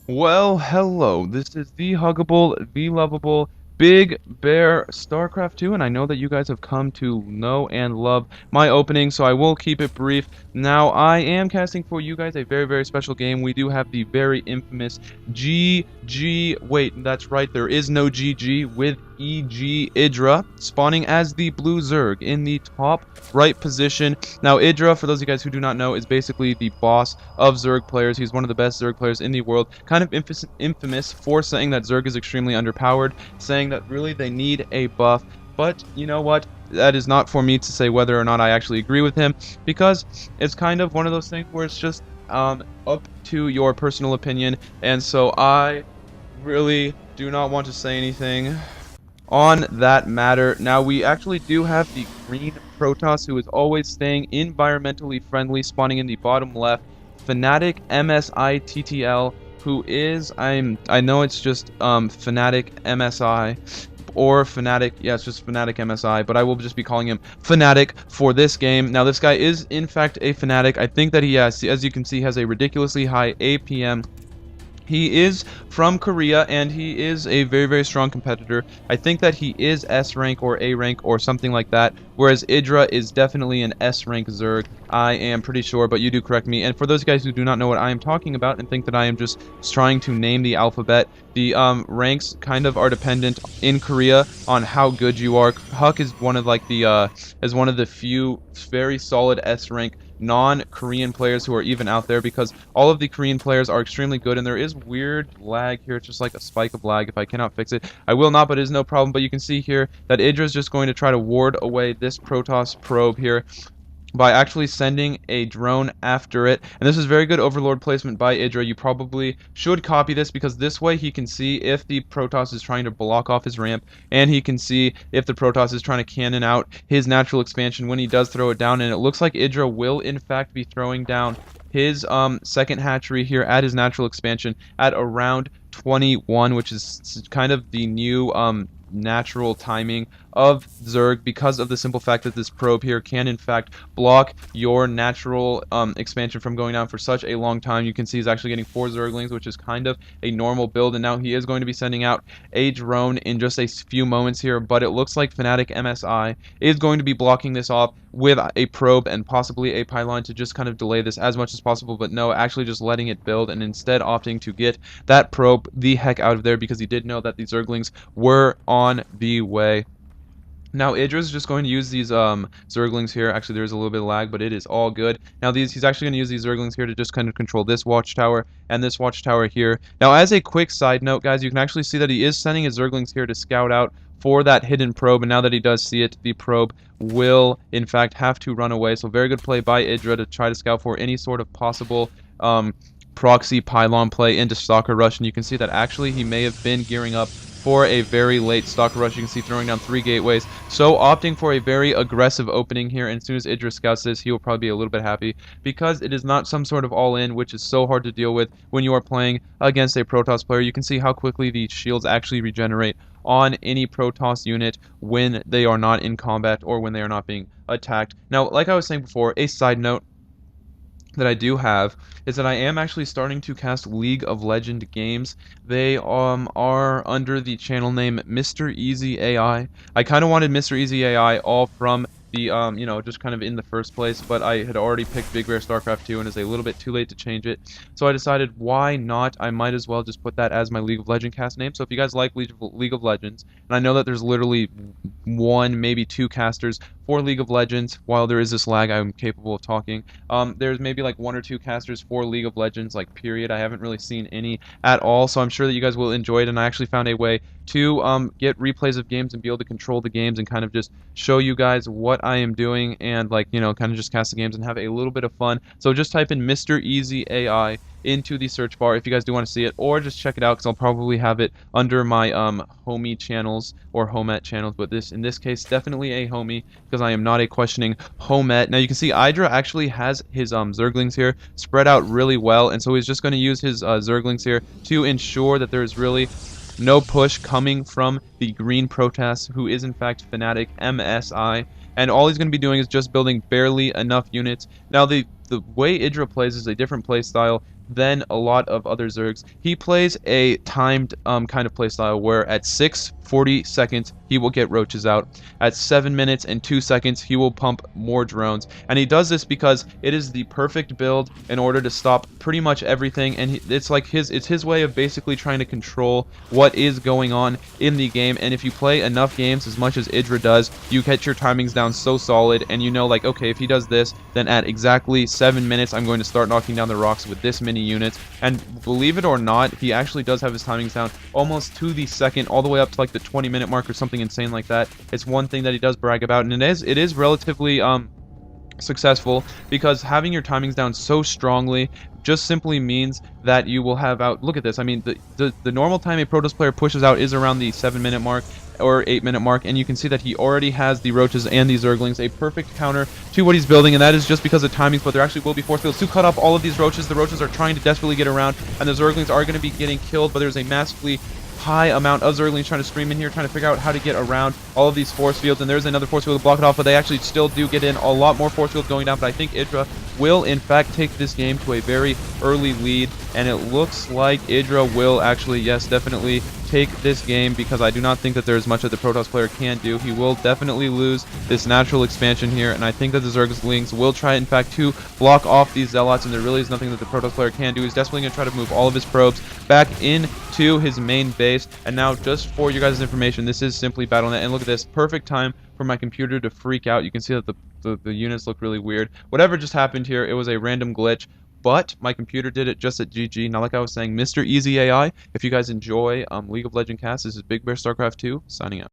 Well, hello. This is the huggable, the lovable, Big Bear StarCraft 2, and I know that you guys have come to know and love my opening, so I will keep it brief. Now, I am casting for you guys a very, very special game. We do have the very infamous GG. Wait, that's right, there is no GG with EgIdra spawning as the blue Zerg in the top right position. Now, Idra, for those of you guys who do not know, is basically the boss of Zerg players. He's one of the best Zerg players in the world. Kind of infamous for saying that Zerg is extremely underpowered, saying that really they need a buff. But you know what? That is not for me to say whether or not I actually agree with him, because it's kind of one of those things where it's just up to your personal opinion, and so I really do not want to say anything on that matter. Now, we actually do have the green Protoss, who is always staying environmentally friendly, spawning in the bottom left. Fnatic MSI who is, I know it's just Fnatic MSI or Fnatic, yeah, it's just Fnatic MSI, but I will just be calling him Fnatic for this game. Now, this guy is in fact a Fnatic. I think that he has, as you can see, has a ridiculously high APM. He is from Korea, and he is a very, very strong competitor. I think that he is S rank or A rank or something like that, whereas Idra is definitely an S rank Zerg. I am pretty sure, but you do correct me. And for those guys who do not know what I am talking about and think that I am just trying to name the alphabet, the ranks kind of are dependent in Korea on how good you are. Huck is one of the few very solid S rank non-Korean players who are even out there, because all of the Korean players are extremely good, and there is weird lag here. It's just like a spike of lag. If I cannot fix it, I will not, but it is no problem. But you can see here that Idra is just going to try to ward away this Protoss probe here by actually sending a drone after it. And this is very good Overlord placement by Idra. You probably should copy this, because this way he can see if the Protoss is trying to block off his ramp, and he can see if the Protoss is trying to cannon out his natural expansion when he does throw it down. And it looks like Idra will in fact be throwing down his second hatchery here at his natural expansion at around 21, which is kind of the new natural timing of Zerg, because of the simple fact that this probe here can in fact block your natural expansion from going down for such a long time. You can see he's actually getting 4 Zerglings, which is kind of a normal build, and now he is going to be sending out a drone in just a few moments here, but it looks like Fnatic MSI is going to be blocking this off with a probe and possibly a pylon to just kind of delay this as much as possible, but no, actually just letting it build and instead opting to get that probe the heck out of there, because he did know that the Zerglings were on the way. Now, Idra's just going to use these Zerglings here. Actually, there's a little bit of lag, but it is all good. Now, he's actually going to use these Zerglings here to just kind of control this watchtower and this watchtower here. Now, as a quick side note, guys, you can actually see that he is sending his Zerglings here to scout out for that hidden probe, and now that he does see it, the probe will, in fact, have to run away. So, very good play by Idra to try to scout for any sort of possible proxy pylon play into Stalker Rush, and you can see that actually he may have been gearing up for a very late Stalker Rush. You can see throwing down 3 gateways, so opting for a very aggressive opening here, and as soon as Idra scouts this, he will probably be a little bit happy, because it is not some sort of all-in, which is so hard to deal with when you are playing against a Protoss player. You can see how quickly the shields actually regenerate on any Protoss unit when they are not in combat or when they are not being attacked. Now, like I was saying before, a side note that I do have is that I am actually starting to cast League of Legends games. They are under the channel name Mr. Easy AI. I kind of wanted Mr. Easy AI all from the just kind of in the first place, but I had already picked Big Bear StarCraft 2 and it's a little bit too late to change it. So I decided, why not? I might as well just put that as my League of Legends cast name. So if you guys like League of Legends, and I know that there's literally 1, maybe 2 casters for League of Legends, while there is this lag, I'm capable of talking. There's maybe like 1 or 2 casters for League of Legends, like period. I haven't really seen any at all, so I'm sure that you guys will enjoy it, and I actually found a way to get replays of games and be able to control the games and kind of just show you guys what I am doing, and like, kind of just cast the games and have a little bit of fun. So just type in Mr. Easy AI into the search bar if you guys do want to see it, or just check it out, because I'll probably have it under my homie channels or homet channels, but in this case definitely a homie, because I am not a questioning homet. Now you can see Idra actually has his Zerglings here spread out really well, and so he's just going to use his Zerglings here to ensure that there is really no push coming from the green Protoss, who is in fact Fnatic MSI, and all he's going to be doing is just building barely enough units. Now the way Idra plays is a different play style than a lot of other Zergs. He plays a timed kind of playstyle where at 6:40 seconds he will get roaches out. At 7 minutes and 2 seconds he will pump more drones. And he does this because it is the perfect build in order to stop pretty much everything, and it's like it's his way of basically trying to control what is going on in the game. And if you play enough games as much as EgIdra does, you get your timings down so solid, and you know, like, okay, if he does this, then at exactly 7 minutes I'm going to start knocking down the rocks with this many units. And believe it or not, he actually does have his timings down almost to the second, all the way up to like the 20-minute mark or something insane like that. It's one thing that he does brag about, and it is relatively successful, because having your timings down so strongly just simply means that you will have out, look at this, I mean, the normal time a Protoss player pushes out is around the 7-minute mark or 8-minute mark, and you can see that he already has the roaches and the zerglings, a perfect counter to what he's building, and that is just because of timings. But there actually will be force fields to cut off all of these roaches. The roaches are trying to desperately get around, and the zerglings are going to be getting killed, but there's a massively high amount of zerglings trying to stream in here, trying to figure out how to get around all of these force fields. And there's another force field to block it off, but they actually still do get in. A lot more force fields going down, but I think EgIdra will in fact take this game to a very early lead, and it looks like EgIdra will actually, yes, definitely take this game, because I do not think that there's much that the Protoss player can do. He will definitely lose this natural expansion here, and I think that the zerglings will try, in fact, to block off these zealots, and there really is nothing that the Protoss player can do. He's definitely going to try to move all of his probes back into his main base. And now, just for you guys' information, this is simply Battle.net, and look at this, perfect time for my computer to freak out. You can see that the units look really weird. Whatever just happened here, it was a random glitch, but my computer did it just at GG. Now, like I was saying, Mr. Easy AI, if you guys enjoy League of Legends cast, this is Big Bear StarCraft 2, signing out.